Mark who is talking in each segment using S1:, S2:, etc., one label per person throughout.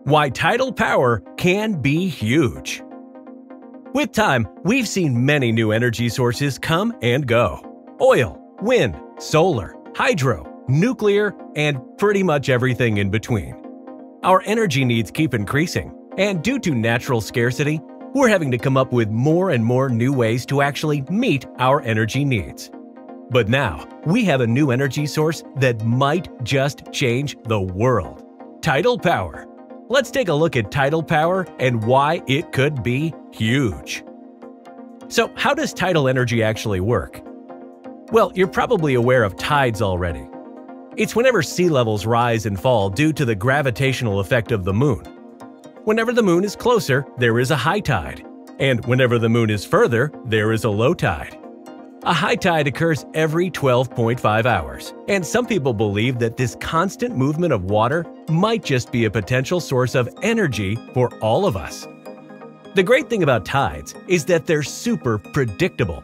S1: Why tidal power can be huge. With time, we've seen many new energy sources come and go. Oil, wind, solar, hydro, nuclear, and pretty much everything in between. Our energy needs keep increasing, and due to natural scarcity, we're having to come up with more and more new ways to actually meet our energy needs. But now, we have a new energy source that might just change the world. Tidal power. Let's take a look at tidal power and why it could be huge. So, how does tidal energy actually work? Well, you're probably aware of tides already. It's whenever sea levels rise and fall due to the gravitational effect of the moon. Whenever the moon is closer, there is a high tide, and whenever the moon is further, there is a low tide. A high tide occurs every 12.5 hours, and some people believe that this constant movement of water might just be a potential source of energy for all of us. The great thing about tides is that they're super predictable.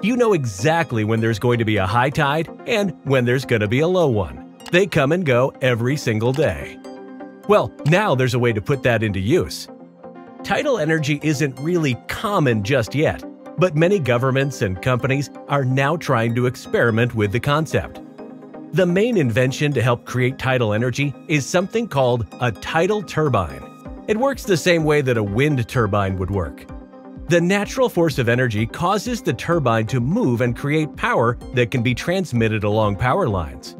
S1: You know exactly when there's going to be a high tide and when there's going to be a low one. They come and go every single day. Well, now there's a way to put that into use. Tidal energy isn't really common just yet, but many governments and companies are now trying to experiment with the concept. The main invention to help create tidal energy is something called a tidal turbine. It works the same way that a wind turbine would work. The natural force of energy causes the turbine to move and create power that can be transmitted along power lines.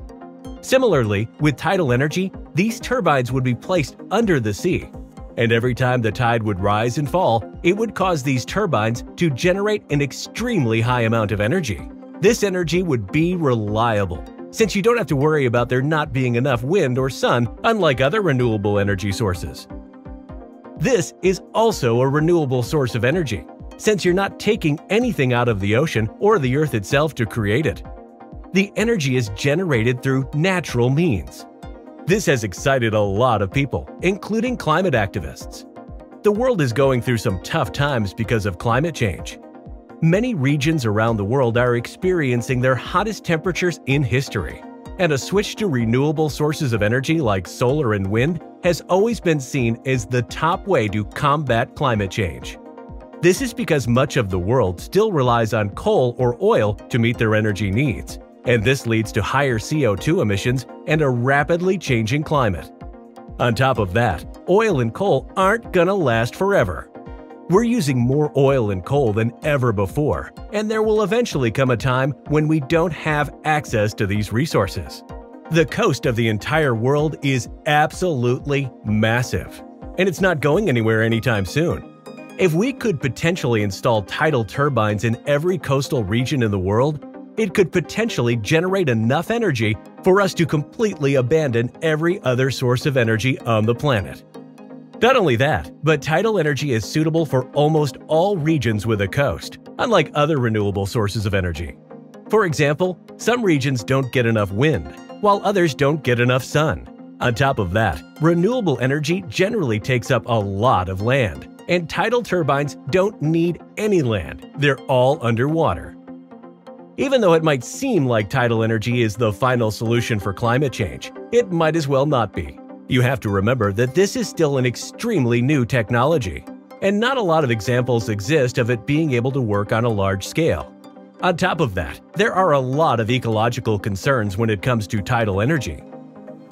S1: Similarly, with tidal energy, these turbines would be placed under the sea. And every time the tide would rise and fall, it would cause these turbines to generate an extremely high amount of energy. This energy would be reliable, since you don't have to worry about there not being enough wind or sun, unlike other renewable energy sources. This is also a renewable source of energy, since you're not taking anything out of the ocean or the earth itself to create it. The energy is generated through natural means. This has excited a lot of people, including climate activists. The world is going through some tough times because of climate change. Many regions around the world are experiencing their hottest temperatures in history, and a switch to renewable sources of energy like solar and wind has always been seen as the top way to combat climate change. This is because much of the world still relies on coal or oil to meet their energy needs, and this leads to higher CO2 emissions and a rapidly changing climate. On top of that, oil and coal aren't gonna last forever. We're using more oil and coal than ever before, and there will eventually come a time when we don't have access to these resources. The coast of the entire world is absolutely massive, and it's not going anywhere anytime soon. If we could potentially install tidal turbines in every coastal region in the world, it could potentially generate enough energy for us to completely abandon every other source of energy on the planet. Not only that, but tidal energy is suitable for almost all regions with a coast, unlike other renewable sources of energy. For example, some regions don't get enough wind, while others don't get enough sun. On top of that, renewable energy generally takes up a lot of land, and tidal turbines don't need any land, they're all underwater. Even though it might seem like tidal energy is the final solution for climate change, it might as well not be. You have to remember that this is still an extremely new technology, and not a lot of examples exist of it being able to work on a large scale. On top of that, there are a lot of ecological concerns when it comes to tidal energy.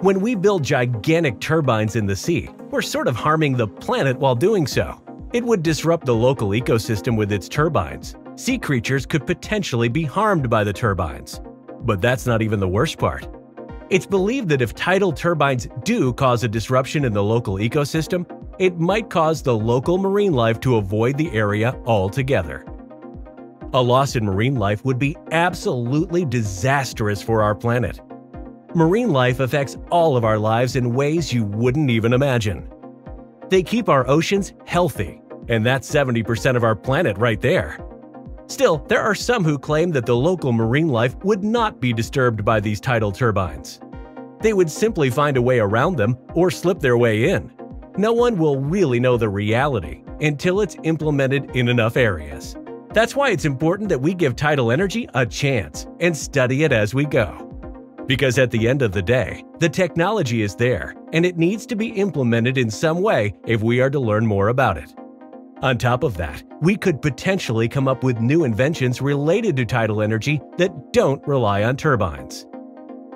S1: When we build gigantic turbines in the sea, we're sort of harming the planet while doing so. It would disrupt the local ecosystem with its turbines. Sea creatures could potentially be harmed by the turbines. But that's not even the worst part. It's believed that if tidal turbines do cause a disruption in the local ecosystem, it might cause the local marine life to avoid the area altogether. A loss in marine life would be absolutely disastrous for our planet. Marine life affects all of our lives in ways you wouldn't even imagine. They keep our oceans healthy, and that's 70% of our planet right there. Still, there are some who claim that the local marine life would not be disturbed by these tidal turbines. They would simply find a way around them or slip their way in. No one will really know the reality until it's implemented in enough areas. That's why it's important that we give tidal energy a chance and study it as we go. Because at the end of the day, the technology is there, and it needs to be implemented in some way if we are to learn more about it. On top of that, we could potentially come up with new inventions related to tidal energy that don't rely on turbines.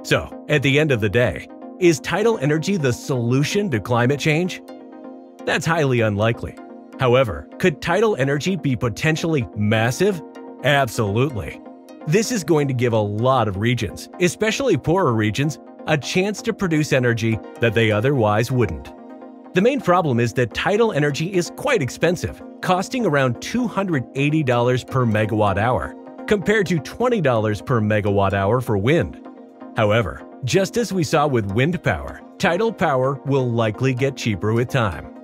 S1: So, at the end of the day, is tidal energy the solution to climate change? That's highly unlikely. However, could tidal energy be potentially massive? Absolutely. This is going to give a lot of regions, especially poorer regions, a chance to produce energy that they otherwise wouldn't. The main problem is that tidal energy is quite expensive, costing around $280 per megawatt hour, compared to $20 per megawatt hour for wind. However, just as we saw with wind power, tidal power will likely get cheaper with time.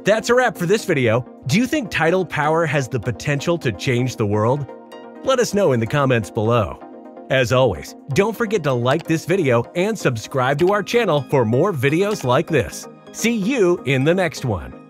S1: That's a wrap for this video. Do you think tidal power has the potential to change the world? Let us know in the comments below. As always, don't forget to like this video and subscribe to our channel for more videos like this. See you in the next one.